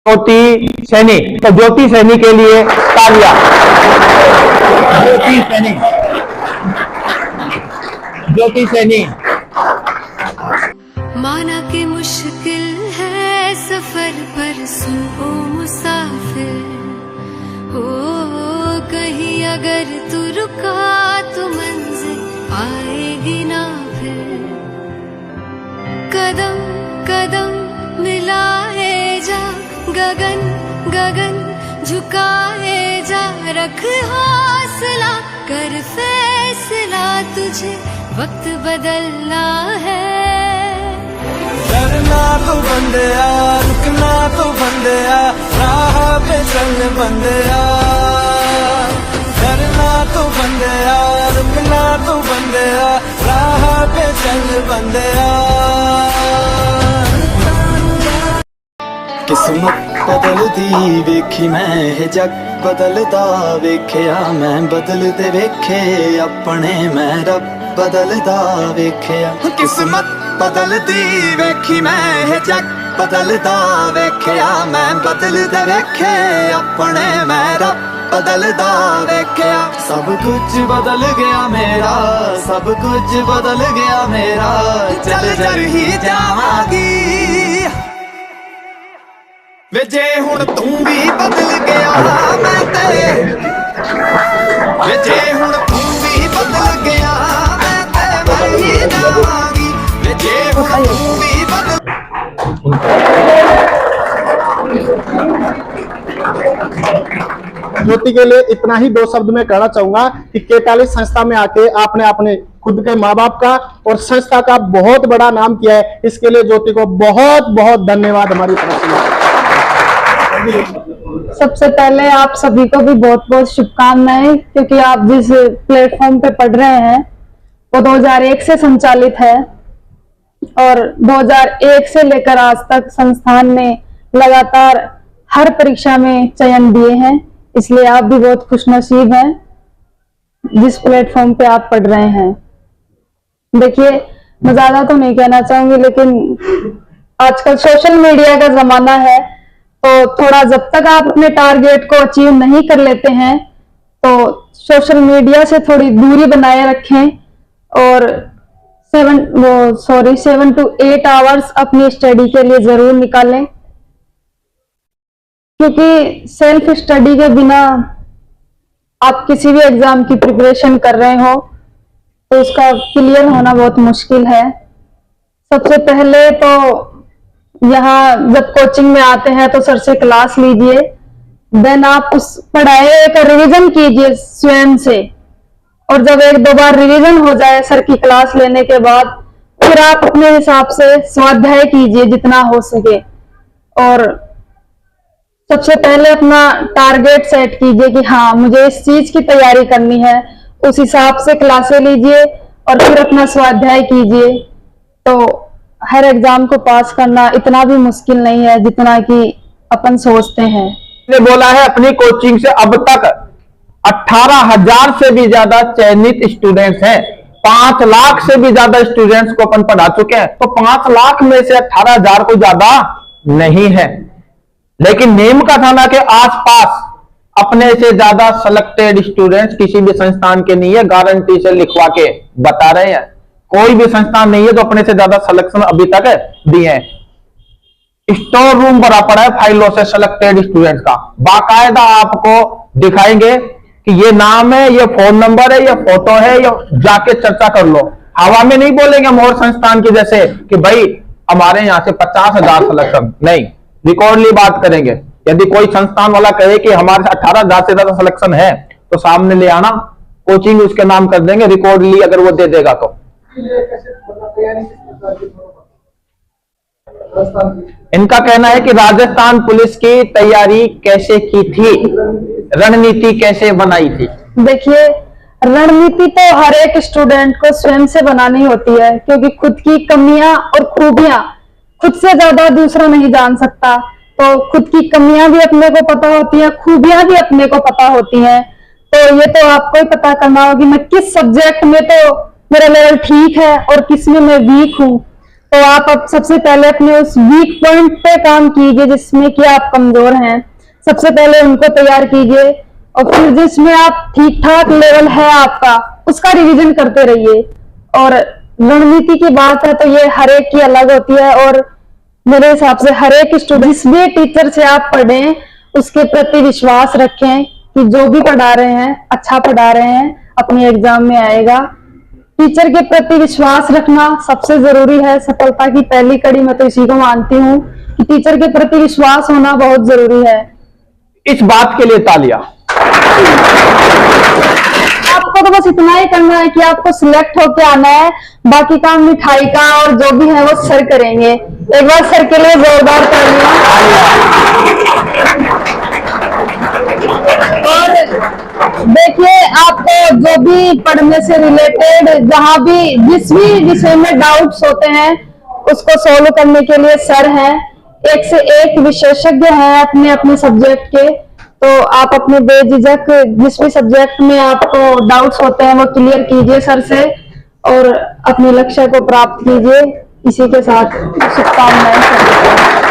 ज्योति सैनी। तो ज्योति सैनी के लिए तालियां। ज्योति सैनी, ज्योति सैनी। माना कि मुश्किल है सफर पर सुन ओ मुसाफिर, हो कहीं अगर तू रुका तो मंजिल आएगी ना फिर। कदम कदम मिलाए जा, गगन गगन झुकाए जा, रख हौसला कर फैसला, तुझे वक्त बदलना है। डरना तो बंदया, रुकना तो बंदया, राह पे चल बंदया। डरना तो बंदया, रुकना तो बंदया, राह पे चल बंदया। किस्मत बदलदी वेखी मैं, जग बदलदा वेख्या मैं, बदलदे वेखे अपने मैं, रब बदलदा वेख्या। किस्मत बदलदी वेखी मैं, जग बदलदा वेख्या मैं, बदलदे वेखे अपने मैं, रब बदलदा वेख्या। सब कुछ बदल गया मेरा, सब कुछ बदल गया मेरा, चल जर ही जावांगी वे जे हुण तू भी बदल गया मैं ते, वे जे हुण तू भी बदल गया मैं ते वही जावांगी, वे जे हुण तू भी बदल। ज्योति के लिए इतना ही 2 शब्द में कहना चाहूंगा कि K40 संस्था में आके आपने अपने खुद के माँ बाप का और संस्था का बहुत बड़ा नाम किया है। इसके लिए ज्योति को बहुत बहुत धन्यवाद हमारी तरफ से। सबसे पहले आप सभी को भी बहुत बहुत शुभकामनाएं, क्योंकि आप जिस प्लेटफॉर्म पे पढ़ रहे हैं वो 2001 से संचालित है और 2001 से लेकर आज तक संस्थान ने लगातार हर परीक्षा में चयन दिए हैं। इसलिए आप भी बहुत खुशनसीब हैं जिस प्लेटफॉर्म पे आप पढ़ रहे हैं। देखिए, मैं ज्यादा तो नहीं कहना चाहूंगी, लेकिन आजकल सोशल मीडिया का जमाना है, तो थोड़ा जब तक आप अपने टारगेट को अचीव नहीं कर लेते हैं तो सोशल मीडिया से थोड़ी दूरी बनाए रखें और 7 to 8 आवर्स अपनी स्टडी के लिए जरूर निकालें, क्योंकि सेल्फ स्टडी के बिना आप किसी भी एग्जाम की प्रिपरेशन कर रहे हो तो उसका क्लियर होना बहुत मुश्किल है। सबसे पहले तो यहाँ जब कोचिंग में आते हैं तो सर से क्लास लीजिए, देन आप उस पढ़ाई का रिवीजन कीजिए स्वयं से, और जब 1-2 बार रिवीजन हो जाए सर की क्लास लेने के बाद, फिर आप अपने हिसाब से स्वाध्याय कीजिए जितना हो सके। और सबसे पहले अपना टारगेट सेट कीजिए कि हाँ मुझे इस चीज की तैयारी करनी है, उस हिसाब से क्लासें लीजिए और फिर अपना स्वाध्याय कीजिए। तो हर एग्जाम को पास करना इतना भी मुश्किल नहीं है जितना कि अपन सोचते हैं। ने बोला है अपनी कोचिंग से अब तक 18,000 से भी ज्यादा चयनित स्टूडेंट्स हैं, 5 लाख से भी ज्यादा स्टूडेंट्स को अपन पढ़ा चुके हैं। तो 5 लाख में से 18,000 को ज्यादा नहीं है, लेकिन नेम का थाना के आसपास अपने से ज्यादा सिलेक्टेड स्टूडेंट्स किसी भी संस्थान के नहीं है, गारंटी से लिखवा के बता रहे हैं। कोई भी संस्थान नहीं है जो अपने से ज्यादा सिलेक्शन अभी तक दिए हैं। स्टोर रूम भरा पड़ा है फाइलों से सिलेक्टेड स्टूडेंट्स का, बाकायदा आपको दिखाएंगे कि ये नाम है, ये फोन नंबर है, ये फोटो है, ये जाके चर्चा कर लो। हवा में नहीं बोलेंगे हम और संस्थान की जैसे कि भाई हमारे यहां से 50,000 सिलेक्शन, नहीं, रिकॉर्डली बात करेंगे। यदि कोई संस्थान वाला कहे कि हमारे 18,000 से ज्यादा सिलेक्शन है तो सामने ले आना, कोचिंग उसके नाम कर देंगे, रिकॉर्डली अगर वो दे देगा तो। इनका कहना है कि राजस्थान पुलिस की तैयारी कैसे की थी, रणनीति कैसे बनाई थी। देखिए, रणनीति तो हर एक स्टूडेंट को स्वयं से बनानी होती है, क्योंकि खुद की कमियां और खूबियां खुद से ज्यादा दूसरा नहीं जान सकता। तो खुद की कमियां भी अपने को पता होती हैं, खूबियां भी अपने को पता होती हैं। तो ये तो आपको ही पता करना होगा कि मैं किस सब्जेक्ट में तो मेरा लेवल ठीक है और किस में मैं वीक हूँ। तो आप अब सबसे पहले अपने उस वीक पॉइंट पे काम कीजिए जिसमें कि आप कमजोर हैं। सबसे पहले उनको तैयार कीजिए और फिर जिसमें आप ठीक ठाक लेवल है आपका उसका रिवीजन करते रहिए। और रणनीति की बात है तो ये हर एक की अलग होती है और मेरे हिसाब से हर एक स्टूडेंट जिस भी टीचर से आप पढ़ें उसके प्रति विश्वास रखें कि जो भी पढ़ा रहे हैं अच्छा पढ़ा रहे हैं, अपने एग्जाम में आएगा। टीचर के प्रति विश्वास रखना सबसे जरूरी है। सफलता की पहली कड़ी मैं तो इसी को मानती हूँ कि टीचर के प्रति विश्वास होना बहुत जरूरी है। इस बात के लिए तालियां। आपको तो बस इतना ही करना है कि आपको सिलेक्ट होके आना है, बाकी काम मिठाई का और जो भी है वो सर करेंगे। एक बार सर के लिए जोरदार तालियां। और देखिए आपको जो भी पढ़ने से रिलेटेड जहां भी जिस भी विषय में डाउट्स होते हैं उसको सोल्व करने के लिए सर हैं, एक से एक विशेषज्ञ हैं अपने अपने सब्जेक्ट के। तो आप अपने बेझिझक जिस भी सब्जेक्ट में आपको डाउट्स होते हैं वो क्लियर कीजिए सर से और अपने लक्ष्य को प्राप्त कीजिए। इसी के साथ शुभकामनाएं।